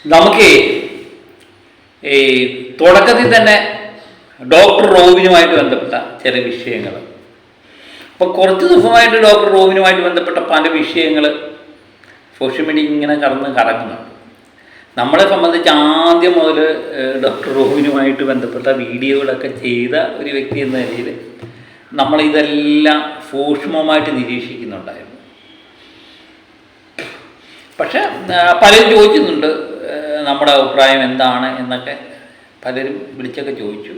നമുക്ക് ഈ തുടക്കത്തിൽ തന്നെ ഡോക്ടർ റോബിനുമായിട്ട് ബന്ധപ്പെട്ട ചില വിഷയങ്ങൾ, അപ്പോൾ കുറച്ച് ദിവസമായിട്ട് ഡോക്ടർ റോബിനുമായിട്ട് ബന്ധപ്പെട്ട പല വിഷയങ്ങൾ സോഷ്യൽ മീഡിയ ഇങ്ങനെ കറങ്ങുന്നുണ്ട്. നമ്മളെ സംബന്ധിച്ച് ആദ്യം മുതൽ ഡോക്ടർ റോബിനുമായിട്ട് ബന്ധപ്പെട്ട വീഡിയോകളൊക്കെ ചെയ്ത ഒരു വ്യക്തി എന്ന നിലയിൽ നമ്മളിതെല്ലാം സൂക്ഷ്മമായിട്ട് നിരീക്ഷിക്കുന്നുണ്ടായിരുന്നു. പക്ഷെ പലരും ചോദിക്കുന്നുണ്ട് നമ്മുടെ അഭിപ്രായം എന്താണ് എന്നൊക്കെ പലരും വിളിച്ചൊക്കെ ചോദിച്ചു.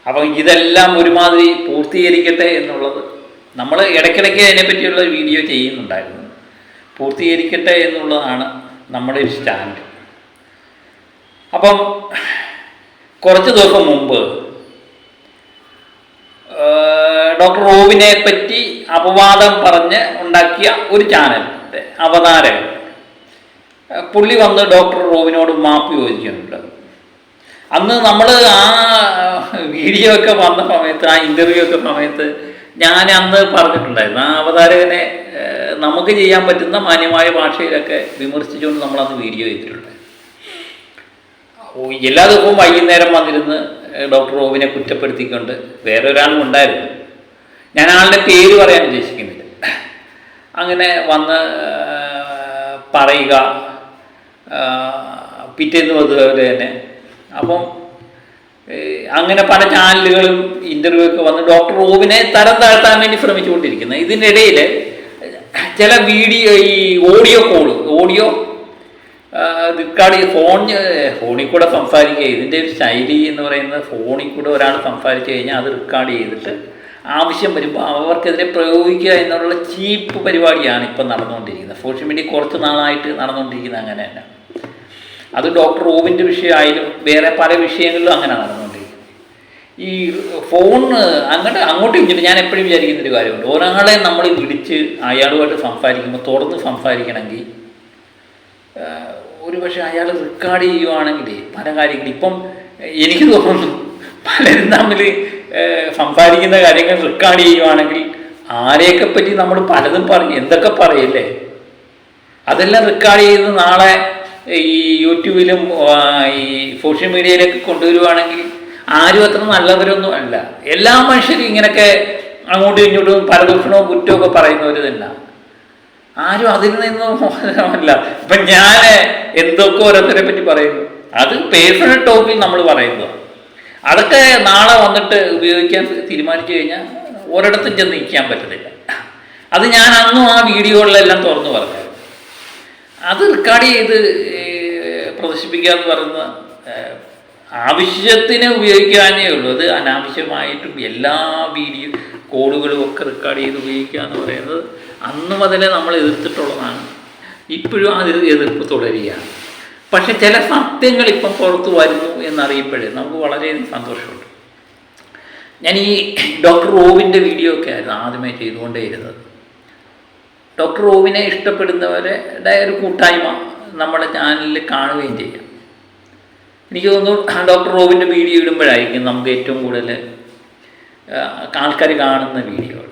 അപ്പം ഇതെല്ലാം ഒരുമാതിരി പൂർത്തീകരിക്കട്ടെ എന്നുള്ളത് നമ്മൾ ഇടയ്ക്കിടയ്ക്ക് അതിനെപ്പറ്റിയുള്ള വീഡിയോ ചെയ്യുന്നുണ്ടായിരുന്നു. പൂർത്തീകരിക്കട്ടെ എന്നുള്ളതാണ് നമ്മുടെ ഒരു സ്റ്റാൻഡ്. അപ്പം കുറച്ച് ദിവസം മുമ്പ് ഡോക്ടർ റോബിനെ പറ്റി അപവാദം പറഞ്ഞ് ഉണ്ടാക്കിയ ഒരു ചാനലിൻ്റെ അവതാരകൻ പുള്ളി വന്ന് ഡോക്ടർ റോബിനോട് മാപ്പ് ചോദിക്കുന്നുണ്ട്. അന്ന് നമ്മൾ ആ വീഡിയോ ഒക്കെ വന്ന സമയത്ത്, ആ ഇൻ്റർവ്യൂ ഒക്കെ സമയത്ത് ഞാൻ അന്ന് പറഞ്ഞിട്ടുണ്ടായിരുന്നു, ആ അവതാരകനെ നമുക്ക് ചെയ്യാൻ പറ്റുന്ന മാന്യമായ ഭാഷയിലൊക്കെ വിമർശിച്ചുകൊണ്ട് നമ്മളന്ന് വീഡിയോ ചെയ്തിട്ടുണ്ട്. എല്ലാ ദിവസവും വൈകുന്നേരം വന്നിരുന്ന് ഡോക്ടർ റോബിനെ കുറ്റപ്പെടുത്തിക്കൊണ്ട് വേറെ ഒരാളും ഉണ്ടായിരുന്നു. ഞാൻ ആളുടെ പേര് പറയാൻ ഉദ്ദേശിക്കുന്നില്ല. അങ്ങനെ വന്ന് പറയുക, പിറ്റേന്ന് അതുപോലെ തന്നെ. അപ്പം അങ്ങനെ പല ചാനലുകളും ഇൻ്റർവ്യൂ ഒക്കെ വന്ന് ഡോക്ടർ റോബിനെ തരം താഴ്ത്താൻ വേണ്ടി ശ്രമിച്ചുകൊണ്ടിരിക്കുന്നത്. ഇതിൻ്റെ ഇടയിൽ ചില വീഡിയോ, ഈ ഓഡിയോ റെക്കോർഡ് ഫോണിൽ കൂടെ സംസാരിക്കുക. ഇതിൻ്റെ ഒരു ശൈലി എന്ന് പറയുന്നത് ഫോണിൽ കൂടെ ഒരാൾ സംസാരിച്ചു കഴിഞ്ഞാൽ അത് റെക്കോർഡ് ചെയ്തിട്ട് ആവശ്യം വരുമ്പോൾ അവർക്കെതിരെ പ്രയോഗിക്കുക എന്നുള്ള ചീപ്പ് പരിപാടിയാണ് ഇപ്പം നടന്നുകൊണ്ടിരിക്കുന്നത്. സോഷ്യൽ മീഡിയ കുറച്ച് നാളായിട്ട് നടന്നുകൊണ്ടിരിക്കുന്നത് അങ്ങനെ തന്നെ. അത് ഡോക്ടർ റോബിൻ്റെ വിഷയമായാലും വേറെ പല വിഷയങ്ങളിലും അങ്ങനെ നടന്നുകൊണ്ടിരിക്കുന്നത്. ഈ ഫോണ് അങ്ങോട്ടും ഇങ്ങോട്ടും ഞാൻ എപ്പോഴും വിചാരിക്കുന്നൊരു കാര്യമുണ്ട്, ഒരാളെ നമ്മൾ വിളിച്ച് അയാളുമായിട്ട് സംസാരിക്കുമ്പോൾ തുറന്ന് സംസാരിക്കണമെങ്കിൽ ഒരു പക്ഷേ അയാൾ റെക്കോർഡ് ചെയ്യുവാണെങ്കിൽ പല കാര്യങ്ങളും ഇപ്പം എനിക്ക് തോന്നുന്നു പലരും തമ്മിൽ സംസാരിക്കുന്ന കാര്യങ്ങൾ റെക്കോർഡ് ചെയ്യുവാണെങ്കിൽ ആരെയൊക്കെ പറ്റി നമ്മൾ പലതും പറയും, എന്തൊക്കെ പറയല്ലേ, അതെല്ലാം റെക്കോർഡ് ചെയ്ത് നാളെ ഈ യൂട്യൂബിലും ഈ സോഷ്യൽ മീഡിയയിലൊക്കെ കൊണ്ടുവരുവാണെങ്കിൽ ആരും അത്ര നല്ലവരൊന്നും അല്ല. എല്ലാ മനുഷ്യരും ഇങ്ങനെയൊക്കെ അങ്ങോട്ടും ഇങ്ങോട്ടും പരദൂഷണവും കുറ്റമൊക്കെ പറയുന്നവർ തന്നെ. ആരും അതിൽ നിന്നും മോചനമല്ല. ഇപ്പം ഞാൻ എന്തൊക്കെ ഓരോരുത്തരെ പറ്റി പറയുന്നു, അത് പേഴ്സണൽ ടോക്കിൽ നമ്മൾ പറയുന്നതാണ്. അതൊക്കെ നാളെ വന്നിട്ട് ഉപയോഗിക്കാൻ തീരുമാനിച്ചു കഴിഞ്ഞാൽ ഒരിടത്തും ചെന്ന് നിൽക്കാൻ പറ്റത്തില്ല. അത് ഞാൻ അന്നും ആ വീഡിയോകളിലെല്ലാം തുറന്നു പറഞ്ഞു. അത് റെക്കോർഡ് ചെയ്ത് പ്രദർശിപ്പിക്കുക എന്ന് പറയുന്ന ആവശ്യത്തിന് ഉപയോഗിക്കാനേ ഉള്ളൂ. അത് അനാവശ്യമായിട്ടും എല്ലാ വീഡിയോ കോളുകളും ഒക്കെ റെക്കോർഡ് ചെയ്ത് ഉപയോഗിക്കുക എന്ന് പറയുന്നത് അന്ന് മുതലേ നമ്മൾ എതിർത്തിട്ടുള്ളതാണ്. ഇപ്പോഴും ആ എതിർപ്പ് തുടരുകയാണ്. പക്ഷെ ചില സത്യങ്ങൾ ഇപ്പം പുറത്തു വരുന്നു എന്നറിയുമ്പോഴേ നമുക്ക് വളരെയധികം സന്തോഷമുണ്ട്. ഞാൻ ഈ ഡോക്ടർ റോബിൻ്റെ വീഡിയോ ഒക്കെ ആയിരുന്നു ആദ്യമേ ചെയ്തുകൊണ്ടേയിരുന്നത്. ഡോക്ടർ റോബിനെ ഇഷ്ടപ്പെടുന്നവരുടെ ഒരു കൂട്ടായ്മ നമ്മുടെ ചാനലിൽ കാണുകയും ചെയ്യാം. എനിക്ക് തോന്നുന്നു ഡോക്ടർ റോബിൻ്റെ വീഡിയോ ഇടുമ്പോഴായിരിക്കും നമുക്ക് ഏറ്റവും കൂടുതൽ ആൾക്കാർ കാണുന്ന വീഡിയോകൾ.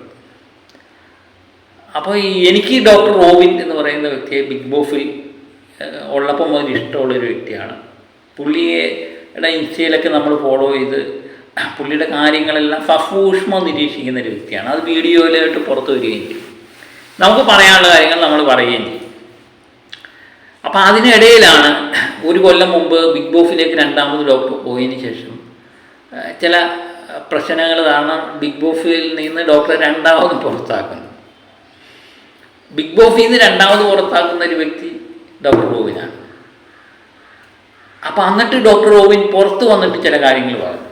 അപ്പോൾ എനിക്ക് ഡോക്ടർ റോബിൻ എന്ന് പറയുന്ന വ്യക്തിയെ ബിഗ് ബോസിൽ ഉള്ളപ്പോൾ മുതൽ ഇഷ്ടമുള്ളൊരു വ്യക്തിയാണ്. പുള്ളിയുടെ ഇൻസ്റ്റയിലൊക്കെ നമ്മൾ ഫോളോ ചെയ്ത് പുള്ളിയുടെ കാര്യങ്ങളെല്ലാം സസൂക്ഷ്മം നിരീക്ഷിക്കുന്ന ഒരു വ്യക്തിയാണ്. അത് വീഡിയോയിലായിട്ട് പുറത്തു വരികയും ചെയ്യും. നമുക്ക് പറയാനുള്ള കാര്യങ്ങൾ നമ്മൾ പറയുകയും ചെയ്യും. അപ്പം അതിനിടയിലാണ് ഒരു കൊല്ലം മുമ്പ് ബിഗ് ബോസിലേക്ക് രണ്ടാമത് ഡോക്ടർ പോയതിന് ശേഷം ചില പ്രശ്നങ്ങൾ കാരണം ബിഗ് ബോസിൽ നിന്ന് ഡോക്ടറെ രണ്ടാമത് പുറത്താക്കുന്നു. ബിഗ് ബോസിൽ നിന്ന് രണ്ടാമത് പുറത്താക്കുന്ന ഒരു വ്യക്തി ഡോക്ടർ റോബിനാണ്. അപ്പം എന്നിട്ട് ഡോക്ടർ റോബിൻ പുറത്ത് വന്നിട്ട് ചില കാര്യങ്ങൾ പറഞ്ഞു.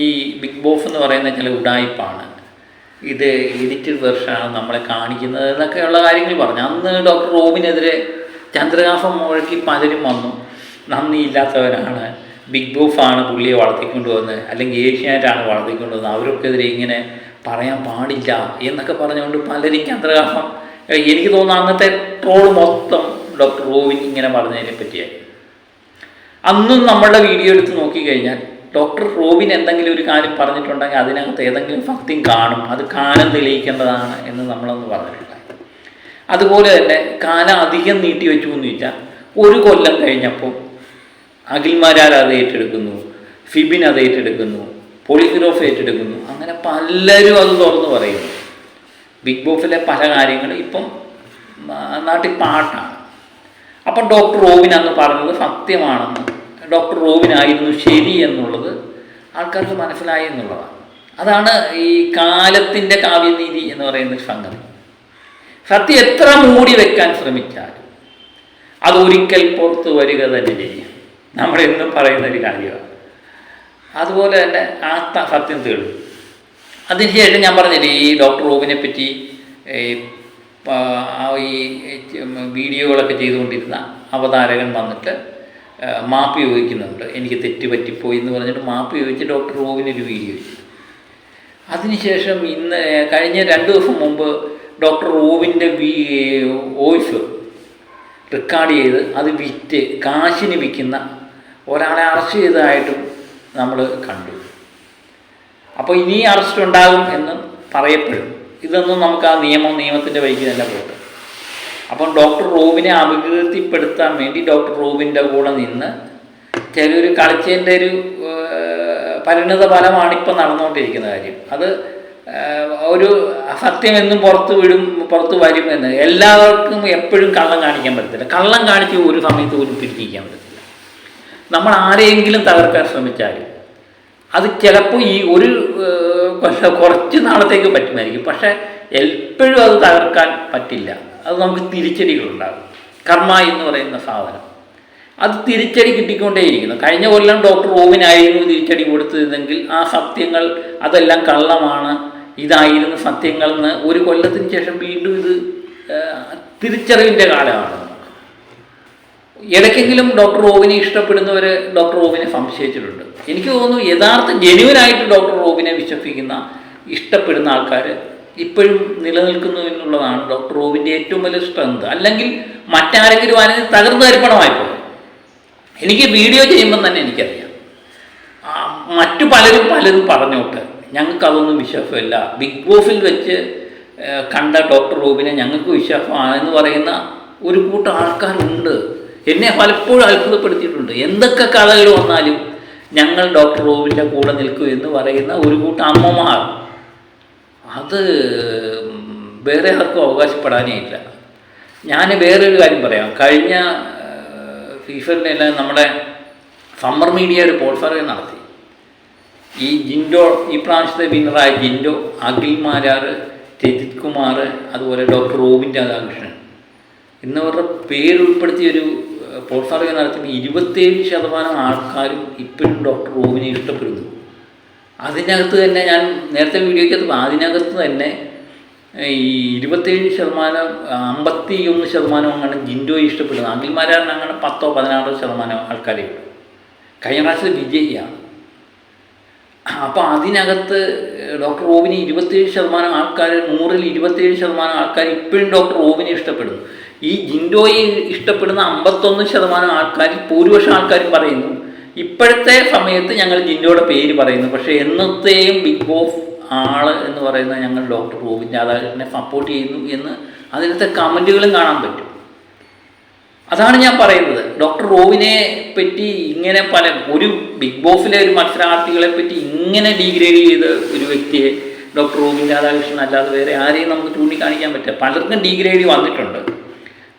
ഈ ബിഗ് ബോസ് എന്ന് പറയുന്ന ചില ഉഡായിപ്പാണ്, ഇത് എഡിറ്റഡ് വെർഷനാണ് നമ്മളെ കാണിക്കുന്നത് എന്നൊക്കെയുള്ള കാര്യങ്ങൾ പറഞ്ഞു. അന്ന് ഡോക്ടർ റോബിനെതിരെ ചന്ദ്രകാന്തം മുഴക്കി പലരും വന്നു, നന്ദിയില്ലാത്തവരാണ്, ബിഗ് ബോസാണ് പുള്ളിയെ വളർത്തിക്കൊണ്ടുവന്ന്, അല്ലെങ്കിൽ ഏഷ്യാനെറ്റാണ് വളർത്തിക്കൊണ്ടുവന്നത്, അവർക്കെതിരെ ഇങ്ങനെ പറയാൻ പാടില്ല എന്നൊക്കെ പറഞ്ഞുകൊണ്ട് പലരും ചന്ദ്രകാന്തം, എനിക്ക് തോന്നുന്നു അന്നത്തെ ട്രോൾ മൊത്തം ഡോക്ടർ റോബിൻ ഇങ്ങനെ പറഞ്ഞതിനെ പറ്റിയായി. അന്നും നമ്മളുടെ വീഡിയോ എടുത്ത് നോക്കിക്കഴിഞ്ഞാൽ ഡോക്ടർ റോബിൻ എന്തെങ്കിലും ഒരു കാര്യം പറഞ്ഞിട്ടുണ്ടെങ്കിൽ അതിനകത്ത് ഏതെങ്കിലും സത്യം കാണും, അത് കാലം തെളിയിക്കേണ്ടതാണ് എന്ന് നമ്മളൊന്ന് പറഞ്ഞിട്ടുണ്ടായി. അതുപോലെ തന്നെ കാലം അധികം നീട്ടി വെച്ചു എന്ന് ചോദിച്ചാൽ ഒരു കൊല്ലം കഴിഞ്ഞപ്പോൾ അഖിൽമാരാർ അത് ഏറ്റെടുക്കുന്നു, ഫിബിൻ അത് ഏറ്റെടുക്കുന്നു, പോളിഗ്രാഫ് ഏറ്റെടുക്കുന്നു. അങ്ങനെ പലരും അത് തുറന്നു പറയുന്നു. ബിഗ് ബോസിലെ പല കാര്യങ്ങളും ഇപ്പം നാട്ടിൽ പാട്ടാണ്. അപ്പം ഡോക്ടർ റോബിൻ അന്ന് പറഞ്ഞത് സത്യമാണെന്ന്, ഡോക്ടർ റോബിനായിരുന്നു ശരി എന്നുള്ളത് ആൾക്കാർക്ക് മനസ്സിലായി എന്നുള്ളതാണ്. അതാണ് ഈ കാലത്തിൻ്റെ കാവ്യനീതി എന്ന് പറയുന്ന സംഗതി. സത്യം എത്ര മൂടി വെക്കാൻ ശ്രമിച്ചാലും അതൊരിക്കൽ പുറത്ത് വരിക തന്നെ ചെയ്യും. നമ്മളെന്നും പറയുന്നൊരു കാര്യമാണ്. അതുപോലെ തന്നെ ആ സത്യം തീർന്നു. അതിനുശേഷം ഞാൻ പറഞ്ഞില്ലേ, ഈ ഡോക്ടർ റോബിനെ പറ്റി ഈ വീഡിയോകളൊക്കെ ചെയ്തുകൊണ്ടിരുന്ന അവതാരകൻ വന്നിട്ട് മാപ്പ് ചോദിക്കുന്നുണ്ട്. എനിക്ക് തെറ്റ് പറ്റിപ്പോയി എന്ന് പറഞ്ഞിട്ട് മാപ്പ് ചോദിച്ച് ഡോക്ടർ റോബിനൊരു വീഡിയോ ചെയ്തു. അതിനുശേഷം കഴിഞ്ഞ 2 ദിവസം മുമ്പ് ഡോക്ടർ റോബിൻ്റെ വോയിസ് റെക്കോർഡ് ചെയ്ത് അത് വിറ്റ് കാശിന് വിൽക്കുന്ന ഒരാളെ അറസ്റ്റ് ചെയ്തതായിട്ടും നമ്മൾ കണ്ടു. അപ്പോൾ ഇനി അറസ്റ്റ് ഉണ്ടാകും എന്ന് പറയപ്പെടും. ഇതൊന്നും നമുക്ക് ആ നിയമത്തിൻ്റെ വഴിക്ക് തന്നെ പോകട്ടെ. അപ്പം ഡോക്ടർ റോബിനെ അപകീർത്തിപ്പെടുത്താൻ വേണ്ടി ഡോക്ടർ റോബിൻ്റെ കൂടെ നിന്ന് ചിലർ കളിച്ചതിൻ്റെ ഒരു പരിണിത ഫലമാണ് ഇപ്പം നടന്നുകൊണ്ടിരിക്കുന്ന കാര്യം. അത് ഒരു സത്യമെന്നും പുറത്ത് വരുമെന്ന് എല്ലാവർക്കും എപ്പോഴും കള്ളം കാണിക്കാൻ പറ്റത്തില്ല. കള്ളം കാണിച്ച് ഒരു സമയത്ത് പോലും പിടിച്ചിരിക്കാൻ പറ്റത്തില്ല. നമ്മൾ ആരെയെങ്കിലും തകർക്കാൻ ശ്രമിച്ചാലും അത് ചിലപ്പോൾ ഈ കുറച്ച് നാളത്തേക്ക് പറ്റുമായിരിക്കും, പക്ഷേ എപ്പോഴും അത് തകർക്കാൻ പറ്റില്ല. അത് നമുക്ക് തിരിച്ചടികളുണ്ടാകും. കർമ്മ എന്ന് പറയുന്ന സാധനം അത് തിരിച്ചടി കിട്ടിക്കൊണ്ടേയിരിക്കുന്നു. കഴിഞ്ഞ കൊല്ലം ഡോക്ടർ റോബിനായിരുന്നു തിരിച്ചടി കൊടുത്തതെങ്കിൽ ആ സത്യങ്ങൾ അതെല്ലാം കള്ളമാണ്, ഇതായിരുന്നു സത്യങ്ങൾ എന്ന് ഒരു കൊല്ലത്തിന് ശേഷം വീണ്ടും ഇത് തിരിച്ചറിവിൻ്റെ കാലമാണ്. ഇടയ്ക്കെങ്കിലും ഡോക്ടർ റോബിനെ ഇഷ്ടപ്പെടുന്നവർ ഡോക്ടർ റോബിനെ സംശയിച്ചിട്ടുണ്ട്. എനിക്ക് തോന്നുന്നു യഥാർത്ഥ ജെന്യുവനായിട്ട് ഡോക്ടർ റോബിനെ വിശ്വസിക്കുന്ന ഇഷ്ടപ്പെടുന്ന ആൾക്കാർ ഇപ്പോഴും നിലനിൽക്കുന്നു എന്നുള്ളതാണ് ഡോക്ടർ റോബിൻ്റെ ഏറ്റവും വലിയ സ്ട്രെങ്ത്. അല്ലെങ്കിൽ മറ്റാരെങ്കിലും അതിന് തകർന്നു തരിപ്പണമായിപ്പോൾ എനിക്ക് വീഡിയോ ചെയ്യുമ്പം തന്നെ എനിക്കറിയാം. മറ്റു പലരും പറഞ്ഞോട്ടെ, ഞങ്ങൾക്കതൊന്നും വിശ്വാസമില്ല, ബിഗ് ബോസിൽ വെച്ച് കണ്ട ഡോക്ടർ റോബിനെ ഞങ്ങൾക്ക് വിശ്വാസമാണെന്ന് പറയുന്ന ഒരു കൂട്ടം ആൾക്കാരുണ്ട്. എന്നെ പലപ്പോഴും അത്ഭുതപ്പെടുത്തിയിട്ടുണ്ട്. എന്തൊക്കെ കഥകൾ വന്നാലും ഞങ്ങൾ ഡോക്ടർ റോബിൻ്റെ കൂടെ നിൽക്കൂ എന്ന് പറയുന്ന ഒരു കൂട്ടം അമ്മമാർ, അത് വേറെ ആർക്കും അവകാശപ്പെടാനേ ഇല്ല. ഞാൻ വേറൊരു കാര്യം പറയാം. കഴിഞ്ഞ സീസണിൽ നമ്മുടെ സമ്മർ മീഡിയ ഒരു പോൾ സർവേ നടത്തി. ഈ ജിൻഡോ, ഈ പ്രാവശ്യത്തെ വിന്നറായ ജിൻഡോ, അഖിൽമാരാർ, രജിത് കുമാർ, അതുപോലെ ഡോക്ടർ റോബിൻ രാധാകൃഷ്ണൻ എന്നിവരുടെ പേരുൾപ്പെടുത്തിയൊരു പോൾ സർവേ നടത്തുമ്പോൾ 27% ആൾക്കാരും ഇപ്പോഴും ഡോക്ടർ റോബിനെ ഇഷ്ടപ്പെടുന്നു. അതിനകത്ത് തന്നെ ഞാൻ നേരത്തെ വീഡിയോയ്ക്കകത്ത് അതിനകത്ത് തന്നെ ഈ 27%, 51% അങ്ങനെ ജിൻഡോയെ ഇഷ്ടപ്പെടുന്നു. അഖിൽമാരാറിന് അങ്ങനെ 10-16% ആൾക്കാരെ ഉള്ളൂ. കഴിഞ്ഞ പ്രാവശ്യത്തെ വിജയിയാണ്. അപ്പോൾ അതിനകത്ത് ഡോക്ടർ റോബിനെ 27% ആൾക്കാർ, 100-ൽ 27% ആൾക്കാർ ഇപ്പോഴും ഡോക്ടർ റോബിനെ ഇഷ്ടപ്പെടുന്നു. ഈ ജിൻഡോയെ ഇഷ്ടപ്പെടുന്ന 51% ആൾക്കാരിൽ ഭൂരിപക്ഷം ആൾക്കാരും പറയുന്നു ഇപ്പോഴത്തെ സമയത്ത് ഞങ്ങൾ ജിൻഡോയുടെ പേര് പറയുന്നു, പക്ഷേ എന്നത്തെയും ബിഗ് ബോസ് ആള് എന്ന് പറയുന്നത് ഞങ്ങൾ ഡോക്ടർ റോബിൻ രാധാകൃഷ്ണനെ സപ്പോർട്ട് ചെയ്യുന്നു എന്ന് അതിനകത്തെ കമൻറ്റുകളും കാണാൻ പറ്റും. അതാണ് ഞാൻ പറയുന്നത്. ഡോക്ടർ റോബിനെ പറ്റി ഇങ്ങനെ ഒരു ബിഗ് ബോസിലെ ഒരു മത്സരാർത്ഥികളെ പറ്റി ഇങ്ങനെ ഡീഗ്രേഡ് ചെയ്ത ഒരു വ്യക്തിയെ ഡോക്ടർ റോബിൻ രാധാകൃഷ്ണൻ അല്ലാതെ വേറെ ആരെയും നമുക്ക് ചൂണ്ടിക്കാണിക്കാൻ പറ്റില്ല. പലർക്കും ഡീഗ്രേഡ് വന്നിട്ടുണ്ട്,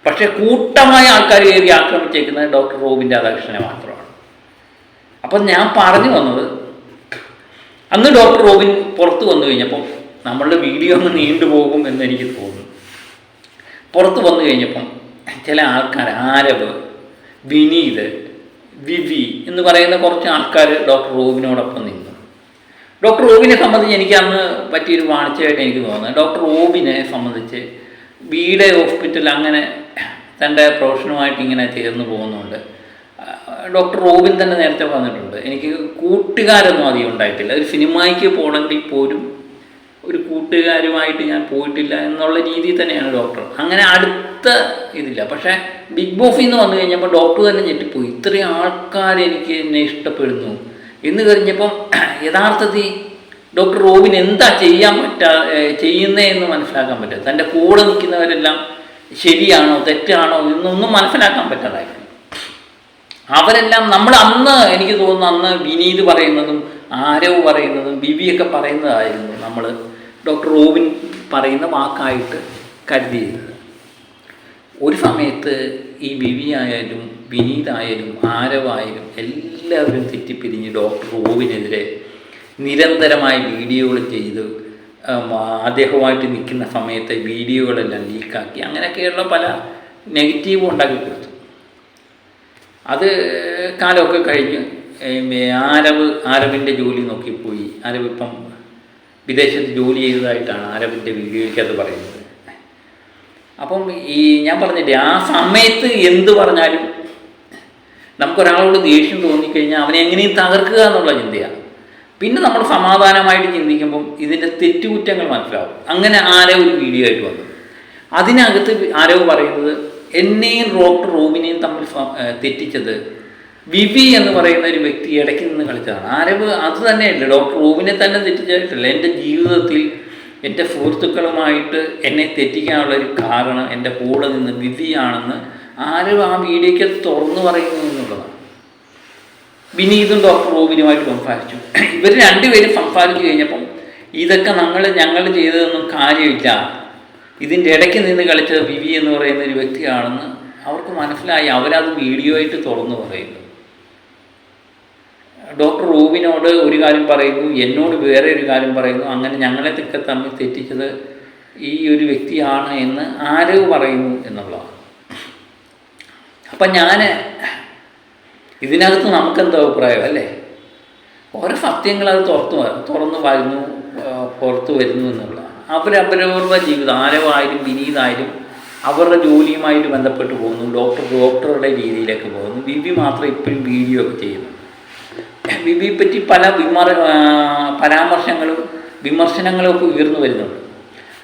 പക്ഷേ കൂട്ടമായ ആൾക്കാർ കയറി ആക്രമിച്ചേക്കുന്നത് ഡോക്ടർ റോബിൻ രാധാകൃഷ്ണനെ മാത്രമാണ്. അപ്പം ഞാൻ പറഞ്ഞു വന്നത്, അന്ന് ഡോക്ടർ റോബിൻ പുറത്ത് വന്നു കഴിഞ്ഞപ്പം നമ്മളുടെ വീഡിയോ ഒന്ന് നീണ്ടുപോകും എന്ന് എനിക്ക് തോന്നുന്നു. പുറത്ത് വന്നു കഴിഞ്ഞപ്പം ചില ആൾക്കാർ, ആരവ്, വിനീത്, വിവി എന്ന് പറയുന്ന കുറച്ച് ആൾക്കാർ ഡോക്ടർ റോബിനോടൊപ്പം നിന്നു. ഡോക്ടർ റോബിനെ സംബന്ധിച്ച് എനിക്ക് അന്ന് പറ്റിയൊരു വാണിജ്യമായിട്ട് എനിക്ക് തോന്നുന്നത്, ഡോക്ടർ റോബിനെ സംബന്ധിച്ച് വീട് ഹോസ്പിറ്റൽ അങ്ങനെ തൻ്റെ പ്രൊഫഷനുമായിട്ട് ഇങ്ങനെ ചേർന്ന് പോകുന്നുണ്ട്. ഡോക്ടർ റോബിൻ തന്നെ നേരത്തെ പറഞ്ഞിട്ടുണ്ട്, എനിക്ക് കൂട്ടുകാരൊന്നും അധികം ഉണ്ടായിട്ടില്ല. ഒരു സിനിമയ്ക്ക് പോകണമെങ്കിൽ പോലും ഒരു കൂട്ടുകാരുമായിട്ട് ഞാൻ പോയിട്ടില്ല എന്നുള്ള രീതിയിൽ തന്നെയാണ് ഡോക്ടർ. അങ്ങനെ അടുത്ത ഇതില്ല. പക്ഷേ ബിഗ് ബോസിൽ നിന്ന് വന്നു കഴിഞ്ഞപ്പോൾ ഡോക്ടർ തന്നെ ഞെട്ടിപ്പോയി. ഇത്രയും ആൾക്കാർ എനിക്ക് എന്നെ ഇഷ്ടപ്പെടുന്നു എന്ന് കഴിഞ്ഞപ്പം യഥാർത്ഥത്തിൽ ഡോക്ടർ റോബിൻ എന്താ ചെയ്യുന്നേ എന്ന് മനസ്സിലാക്കാൻ പറ്റും. തൻ്റെ കൂടെ നിൽക്കുന്നവരെല്ലാം ശരിയാണോ തെറ്റാണോ എന്നൊന്നും മനസ്സിലാക്കാൻ പറ്റാതായിരുന്നു. അവരെല്ലാം നമ്മൾ അന്ന് എനിക്ക് തോന്നുന്നു അന്ന് വിനീത് പറയുന്നതും ആരവ് പറയുന്നതും ബിബിയൊക്കെ പറയുന്നതായിരുന്നു നമ്മൾ ഡോക്ടർ റോബിൻ പറയുന്ന വാക്കായിട്ട് കരുതിയിരുന്നത്. ഒരു സമയത്ത് ഈ ബിബി ആയാലും വിനീതായാലും ആരവായാലും എല്ലാവരും തെറ്റിപ്പിരിഞ്ഞ് ഡോക്ടർ റോബിനെതിരെ നിരന്തരമായ വീഡിയോകൾ ചെയ്ത് അദ്ദേഹവുമായിട്ട് നിൽക്കുന്ന സമയത്തെ വീഡിയോകളെല്ലാം ലീക്കാക്കി അങ്ങനെയൊക്കെയുള്ള പല നെഗറ്റീവും ഉണ്ടാക്കി കൊടുത്തു. അത് കാലമൊക്കെ കഴിഞ്ഞ് ആരവിൻ്റെ ജോലി നോക്കിപ്പോയി. ആരവ് ഇപ്പം വിദേശത്ത് ജോലി ചെയ്തതായിട്ടാണ് ആരവിൻ്റെ വീഡിയോയ്ക്ക് അത് പറയുന്നത്. അപ്പം ഈ ഞാൻ പറഞ്ഞില്ലേ, ആ സമയത്ത് എന്ത് പറഞ്ഞാലും നമുക്കൊരാളോട് ദേഷ്യം തോന്നിക്കഴിഞ്ഞാൽ അവനെ എങ്ങനെയും തകർക്കുക എന്നുള്ള ചിന്തയാണ്. പിന്നെ നമ്മൾ സമാധാനമായിട്ട് ചിന്തിക്കുമ്പം ഇതിൻ്റെ തെറ്റുകുറ്റങ്ങൾ മനസ്സിലാവും. അങ്ങനെ ആരോ ഒരു വീഡിയോ ആയിട്ട് വന്നു. അതിനകത്ത് ആരോ പറയുന്നത് എന്നെയും ഡോക്ടർ റോബിനെയും തമ്മിൽ തെറ്റിച്ചത് വിവി എന്ന് പറയുന്ന ഒരു വ്യക്തി ഇടയ്ക്ക് നിന്ന് കളിച്ചതാണ്. ആരവ് അത് തന്നെയല്ല, ഡോക്ടർ റോബിനെ തന്നെ തെറ്റിച്ചിട്ടില്ല. എൻ്റെ ജീവിതത്തിൽ എൻ്റെ സുഹൃത്തുക്കളുമായിട്ട് എന്നെ തെറ്റിക്കാനുള്ളൊരു കാരണം എൻ്റെ കൂടെ നിന്ന് വിധിയാണെന്ന് ആരവ് ആ വീഡിയോയ്ക്ക് തുറന്നു പറയുന്നു എന്നുള്ളതാണ്. വിനീതും ഡോക്ടർ റോബിനുമായിട്ട് സംസാരിച്ചു. ഇവർ രണ്ടുപേരും സംസാരിച്ചു കഴിഞ്ഞപ്പം ഇതൊക്കെ ഞങ്ങൾ ചെയ്തതൊന്നും കാര്യമില്ല, ഇതിൻ്റെ ഇടയ്ക്ക് നിന്ന് കളിച്ചത് വിവി എന്ന് പറയുന്ന ഒരു വ്യക്തിയാണെന്ന് അവർക്ക് മനസ്സിലായി. അവരത് വീഡിയോ ആയിട്ട് തുറന്നു പറയുന്നു. ഡോക്ടർ റൂബിനോട് ഒരു കാര്യം പറയുന്നു, എന്നോട് വേറെ ഒരു കാര്യം പറയുന്നു. അങ്ങനെ ഞങ്ങളെ തമ്മിൽ തെറ്റിച്ചത് ഈ ഒരു വ്യക്തിയാണ് എന്ന് ആരവ് പറയുന്നു എന്നുള്ളതാണ്. അപ്പം ഇതിനകത്ത് നമുക്കെന്തോ അഭിപ്രായം അല്ലേ? ഓരോ സത്യങ്ങൾ അത് തുറന്നു വരുന്നു, പുറത്തു വരുന്നു എന്നുള്ളതാണ്. അവരവരുടെ ജീവിതം, ആരവായാലും വിനീതായാലും അവരുടെ ജോലിയുമായിട്ട് ബന്ധപ്പെട്ട് പോകുന്നു. ഡോക്ടറുടെ രീതിയിലേക്ക് പോകുന്നു. ബിബി മാത്രം ഇപ്പോഴും വീഡിയോ ഒക്കെ ചെയ്യുന്നു. ബിബിയെ പറ്റി പല പരാമർശങ്ങളും വിമർശനങ്ങളും ഒക്കെ ഉയർന്നു വരുന്നുണ്ട്.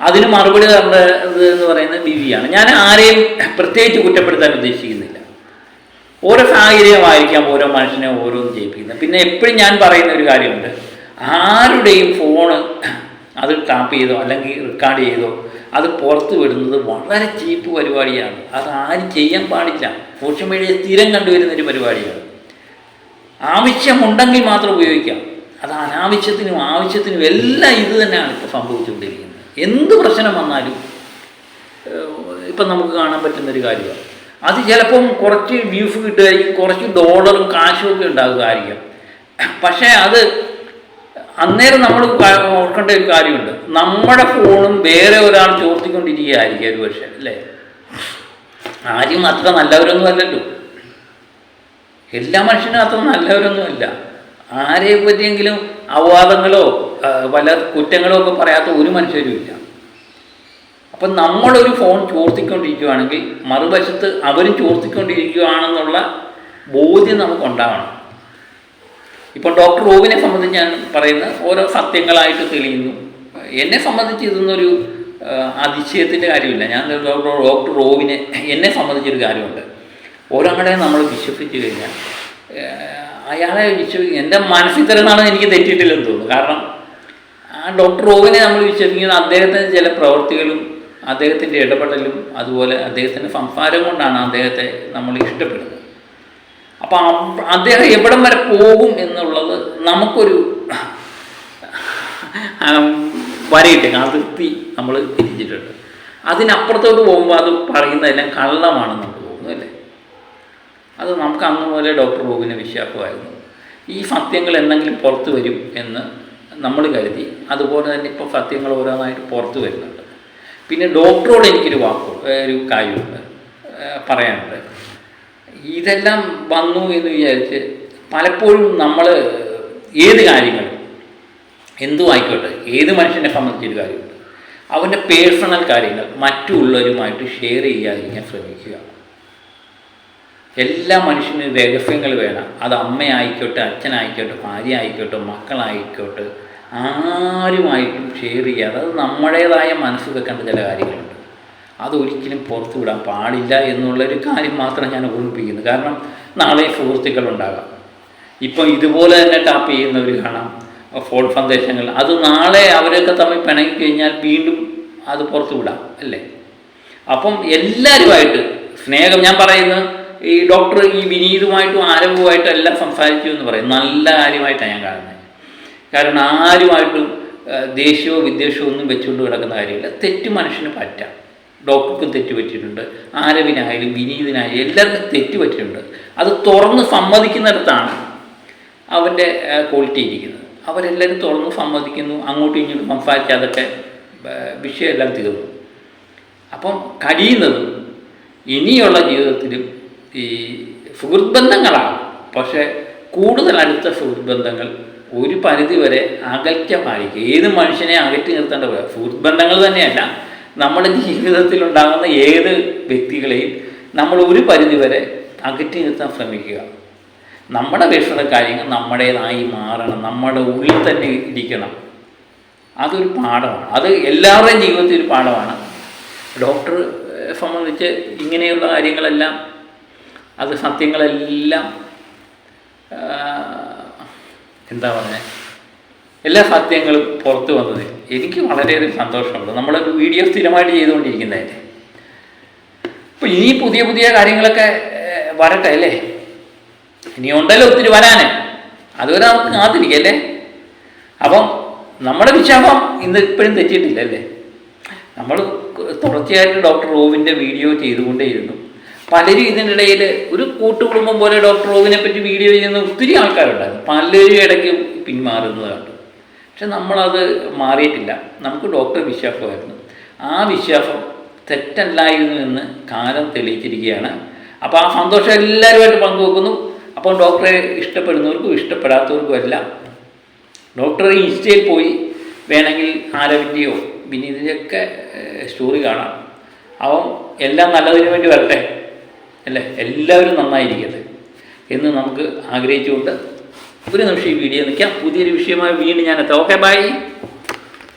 അതിന് മറുപടി തരേണ്ടത് എന്ന് പറയുന്നത് ബിബിയാണ്. ഞാൻ ആരെയും പ്രത്യേകിച്ച് കുറ്റപ്പെടുത്താൻ ഉദ്ദേശിക്കുന്നില്ല. ഓരോ സാഹചര്യമായിരിക്കാം ഓരോ മനുഷ്യനെ ഓരോന്നും ചെയ്യിപ്പിക്കുന്നത്. പിന്നെ എപ്പോഴും ഞാൻ പറയുന്ന ഒരു കാര്യമുണ്ട്, ആരുടെയും ഫോണ് അത് ടാപ്പ് ചെയ്തോ അല്ലെങ്കിൽ റെക്കോർഡ് ചെയ്തോ അത് പുറത്ത് വിടുന്നത് വളരെ ചീപ്പ് പരിപാടിയാണ്. അത് ആരും ചെയ്യാൻ പാടില്ല. സോഷ്യൽ മീഡിയ സ്ഥിരം കണ്ടുവരുന്നൊരു പരിപാടിയാണ്. ആവശ്യമുണ്ടെങ്കിൽ മാത്രം ഉപയോഗിക്കാം. അത് ആവശ്യത്തിനും എല്ലാം ഇത് തന്നെയാണ് ഇപ്പോൾ സംഭവിച്ചുകൊണ്ടിരിക്കുന്നത്. എന്ത് പ്രശ്നം വന്നാലും ഇപ്പം നമുക്ക് കാണാൻ പറ്റുന്നൊരു കാര്യമാണ്. അത് ചിലപ്പം കുറച്ച് വ്യൂസ് കിട്ടുമായിരിക്കും, കുറച്ച് ഡോളറും കാശും ഒക്കെ ഉണ്ടാകുമായിരിക്കും. പക്ഷേ അത് അന്നേരം നമ്മൾ ഓർക്കേണ്ട ഒരു കാര്യമുണ്ട്, നമ്മുടെ ഫോണും വേറെ ഒരാൾ ചോർത്തിക്കൊണ്ടിരിക്കുകയായിരിക്കും ഒരു പക്ഷേ, അല്ലേ? ആരും അത്ര നല്ലവരൊന്നും അല്ലല്ലോ. എല്ലാ മനുഷ്യനും അത്ര നല്ലവരൊന്നുമല്ല. ആരെ പറ്റിയെങ്കിലും അപവാദങ്ങളോ പല കുറ്റങ്ങളോ ഒക്കെ പറയാത്ത ഒരു മനുഷ്യരും ഇല്ല. അപ്പം നമ്മളൊരു ഫോൺ ചോർത്തിക്കൊണ്ടിരിക്കുകയാണെങ്കിൽ മറുവശത്ത് അവരും ചോർത്തിക്കൊണ്ടിരിക്കുകയാണെന്നുള്ള ബോധ്യം നമുക്കുണ്ടാവണം. ഇപ്പം ഡോക്ടർ റോബിനെ സംബന്ധിച്ച് ഞാൻ പറയുന്ന ഓരോ സത്യങ്ങളായിട്ട് തെളിയുന്നു. എന്നെ സംബന്ധിച്ച് ഇതൊന്നൊരു അതിശയത്തിൻ്റെ കാര്യമില്ല. ഞാൻ ഡോക്ടർ റോബിനെ എന്നെ സംബന്ധിച്ചൊരു കാര്യമുണ്ട്. ഒരാളെ നമ്മൾ വിശ്വസിച്ച് കഴിഞ്ഞാൽ അയാളെ എൻ്റെ മനസ്സിൽ തരുന്നതാണ് എനിക്ക് തെറ്റിയിട്ടില്ലെന്ന് തോന്നുന്നു. കാരണം ആ ഡോക്ടർ റോബിനെ നമ്മൾ വിശ്വസിക്കുന്നത് അദ്ദേഹത്തിൻ്റെ ചില പ്രവൃത്തികളും അദ്ദേഹത്തിൻ്റെ ഇടപെടലും അതുപോലെ അദ്ദേഹത്തിൻ്റെ സംസാരം കൊണ്ടാണ് അദ്ദേഹത്തെ നമ്മൾ ഇഷ്ടപ്പെടുന്നത്. അപ്പം അദ്ദേഹം എവിടം വരെ പോകും എന്നുള്ളത് നമുക്കൊരു വരയിട്ടേ അതിർത്തി നമ്മൾ തിരിച്ചിട്ടുണ്ട്. അതിനപ്പുറത്തോട്ട് പോകുമ്പോൾ അത് പറയുന്നതെല്ലാം കള്ളമാണെന്ന് നമുക്ക് തോന്നുന്നു, അല്ലേ? അത് നമുക്ക് അന്ന് മുതലേ ഡോക്ടർ റോബിനെ വിശ്വാസമായിരുന്നു. ഈ സത്യങ്ങൾ എന്തെങ്കിലും പുറത്തു വരും എന്ന് നമ്മൾ കരുതി. അതുപോലെ തന്നെ ഇപ്പോൾ സത്യങ്ങൾ ഓരോന്നായിട്ട് പുറത്തു വരുന്നുണ്ട്. പിന്നെ ഡോക്ടറോട് എനിക്കൊരു ഒരു കാര്യമുണ്ട് പറയാനുണ്ട്. ഇതെല്ലാം വന്നു എന്ന് വിചാരിച്ച് പലപ്പോഴും നമ്മൾ ഏത് കാര്യങ്ങളും എന്തും ആയിക്കോട്ടെ, ഏത് മനുഷ്യനെ സംബന്ധിച്ചൊരു കാര്യമുണ്ട്, അവൻ്റെ പേഴ്സണൽ കാര്യങ്ങൾ മറ്റുള്ളവരുമായിട്ട് ഷെയർ ചെയ്യാതിരിക്കാൻ ശ്രമിക്കുക. എല്ലാ മനുഷ്യനും രഹസ്യങ്ങൾ വേണം. അത് അമ്മയായിക്കോട്ടെ, അച്ഛനായിക്കോട്ടെ, ഭാര്യ ആയിക്കോട്ടെ, മക്കളായിക്കോട്ടെ, ആരുമായിട്ടും ഷെയർ ചെയ്യാതെ അത് നമ്മുടേതായ മനസ്സ് വെക്കേണ്ട ചില കാര്യങ്ങളുണ്ട്. അതൊരിക്കലും പുറത്തു വിടാൻ പാടില്ല എന്നുള്ളൊരു കാര്യം മാത്രം ഞാൻ ഓർമ്മിപ്പിക്കുന്നു. കാരണം നാളെ സുഹൃത്തുക്കളുണ്ടാകാം. ഇപ്പം ഇതുപോലെ തന്നെ ടാപ്പ് ചെയ്യുന്നവർ കാണാം, ഫോൺ സന്ദേശങ്ങൾ. അത് നാളെ അവരൊക്കെ തമ്മിൽ പിണങ്ങിക്കഴിഞ്ഞാൽ വീണ്ടും അത് പുറത്തു വിടാം, അല്ലേ? അപ്പം എല്ലാവരുമായിട്ട് സ്നേഹം, ഞാൻ പറയുന്നത് ഈ ഡോക്ടർ ഈ വിനീതുമായിട്ടും ആരവുമായിട്ടും എല്ലാം സംസാരിച്ചു എന്ന് പറയും. നല്ല കാര്യമായിട്ടാണ് ഞാൻ കാണുന്നത്. കാരണം ആരുമായിട്ടും ദേഷ്യമോ വിദ്വേഷമോ ഒന്നും വെച്ചുകൊണ്ട് കിടക്കുന്ന കാര്യമില്ല. തെറ്റ് മനുഷ്യന് പറ്റാം. ഡോക്ടർക്കും തെറ്റ് പറ്റിയിട്ടുണ്ട്, ആരവിനായാലും വിനീതിനായാലും എല്ലാവർക്കും തെറ്റ് പറ്റിയിട്ടുണ്ട്. അത് തുറന്ന് സമ്മതിക്കുന്നിടത്താണ് അവൻ്റെ ക്വാളിറ്റി ഇരിക്കുന്നത്. അവരെല്ലാവരും തുറന്ന് സമ്മതിക്കുന്നു, അങ്ങോട്ടും ഇങ്ങോട്ടും സംസാരിച്ച് അതൊക്കെ വിഷയമെല്ലാം തീർന്നു. അപ്പം കഴിയുന്നതും ഇനിയുള്ള ജീവിതത്തിലും ഈ സുഹൃത്ത് ബന്ധങ്ങളാണ്, പക്ഷേ കൂടുതൽ അടുത്ത സുഹൃത്ത് ബന്ധങ്ങൾ ഒരു പരിധി വരെ അകൽച്ച പാലിക്കുക. ഏത് മനുഷ്യനെ അകറ്റി നിർത്തേണ്ട പോലെ സുഹൃത്ത് ബന്ധങ്ങൾ തന്നെയല്ല, നമ്മുടെ ജീവിതത്തിലുണ്ടാകുന്ന ഏത് വ്യക്തികളെയും നമ്മൾ ഒരു പരിധി വരെ അകറ്റി നിർത്താൻ ശ്രമിക്കുക. നമ്മുടെ വിഷമ കാര്യങ്ങൾ നമ്മുടേതായി മാറണം, നമ്മുടെ ഉള്ളിൽ തന്നെ ഇരിക്കണം. അതൊരു പാഠമാണ്, അത് എല്ലാവരുടെയും ജീവിതത്തിൽ ഒരു പാഠമാണ്. ഡോക്ടറെ സംബന്ധിച്ച് ഇങ്ങനെയുള്ള കാര്യങ്ങളെല്ലാം, അത് സത്യങ്ങളെല്ലാം എന്താ പറയുക, എല്ലാ സത്യങ്ങളും പുറത്തു വന്നത് എനിക്ക് വളരെയധികം സന്തോഷമുണ്ട്. നമ്മൾ വീഡിയോ സ്ഥിരമായിട്ട് ചെയ്തുകൊണ്ടിരിക്കുന്നതല്ലേ. അപ്പോൾ ഇനി പുതിയ പുതിയ കാര്യങ്ങളൊക്കെ വരട്ടെ അല്ലേ. ഇനി ഉണ്ടല്ലോ ഒത്തിരി വരാൻ, അതുവരെ നമുക്ക് കാത്തിരിക്കല്ലേ. അപ്പം നമ്മുടെ വിശ്വാസം ഇന്ന് ഇപ്പോഴും തെറ്റിയിട്ടില്ല അല്ലേ. നമ്മൾ തുടർച്ചയായിട്ട് ഡോക്ടർ റോവിൻ്റെ വീഡിയോ ചെയ്തുകൊണ്ടേയിരുന്നു. പലരും ഇതിനിടയിൽ ഒരു കൂട്ടുകുടുംബം പോലെ ഡോക്ടർ റോവിനെ പറ്റി വീഡിയോ ചെയ്യുന്ന ഒത്തിരി ആൾക്കാരുണ്ടായിരുന്നു. പലരും ഇടയ്ക്ക് പിന്മാറുന്നത് കണ്ടു. പക്ഷെ നമ്മളത് മാറിയിട്ടില്ല. നമുക്ക് ഡോക്ടർ വിശ്വാസമായിരുന്നു. ആ വിശ്വാസം തെറ്റല്ലായിരുന്നു എന്ന് കാലം തെളിയിച്ചിരിക്കുകയാണ്. അപ്പോൾ ആ സന്തോഷം എല്ലാവരുമായിട്ട് പങ്കുവെക്കുന്നു. അപ്പോൾ ഡോക്ടറെ ഇഷ്ടപ്പെടുന്നവർക്കും ഇഷ്ടപ്പെടാത്തവർക്കും എല്ലാം ഡോക്ടറെ ഇൻസ്റ്റയിൽ പോയി വേണമെങ്കിൽ ആരവിൻ്റെയോ വിനീതിൻ്റെയൊക്കെ സ്റ്റോറി കാണാം. അവൻ എല്ലാം നല്ലതിന് വേണ്ടി വരട്ടെ അല്ലേ, എല്ലാവരും നന്നായിരിക്കട്ടെ എന്ന് നമുക്ക് ആഗ്രഹിച്ചുകൊണ്ട് ഒരു നിമിഷം ഈ വീഡിയോ നിൽക്കാം. പുതിയൊരു വിഷയമായി വീണ്ടും ഞാൻ എത്താം. Okay, by.